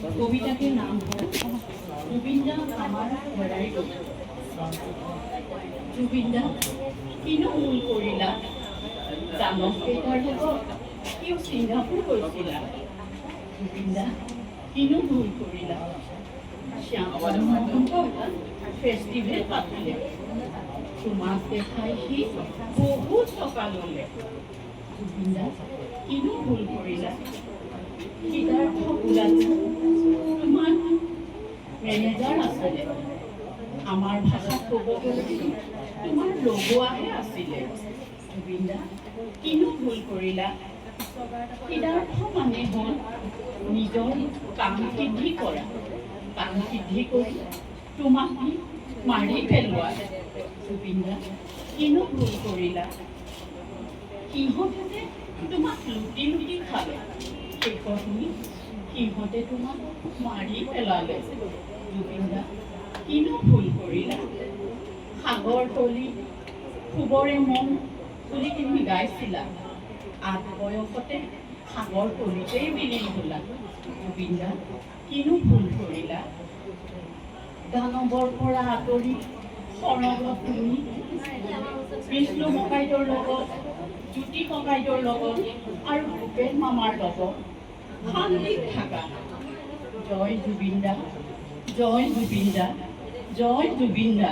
কবিতাটিৰ নাম হল জুবিনদা আমাৰ ঘোড়াই ৰূপ। জুবিনদা কিনো ভুল কৰিলা, দানৱ কেইটাৰ লগত কিয় ছিংগাপুৰ গৈছিলা? জুবিনদা কিনো ভুল কৰিলা, শ্যামমোহন্ত ফেষ্টিভেল পাতিলে, তোমাক দেখাই সি বহুত টকা ল'লে। জুবিনদা কিনো ভুল কৰিলা, সিদ্ধাৰ্থ ওলালে তোমাৰ মেনেজাৰ আছিলে, আমাৰ ভাষাত ক'ব গ'লে তোমাৰ লগোৱাহে আছিলে। জুবিনদা কিনো ভুল কৰিলা, সিদ্ধাৰ্থ মানে হ'ল নিজৰ কাম সিদ্ধি কৰা, কাম সিদ্ধি কৰি তোমাক মাৰি পেলোৱা। জুবিনদা কিনো ভুল কৰিলা, সিহঁতে তোমাক লুটি লুটি খালে, শেষত সিহঁতে তোমাক মাৰি পেলালে। জুবিনদা কিনো ভুল কৰিলা, সাগৰ তলি শুবৰে মন বুলি তুমি গাইছিলা, 8 বয়সতে সাগৰ তলিতেই বিলীন হ'লা। জুবিনদা কিনো ভুল কৰিলা, দানৱৰ পৰা আঁতৰি সৰগত তুমি বিষ্ণু ককাইদেউৰ লগত, জ্যোতি ককাইদেউৰ লগত আৰু ভূপেন মামাৰ লগত শান্তিত থাকা। জয় জুবিনদা, জয় জুবিনদা, জয় জুবিনদা।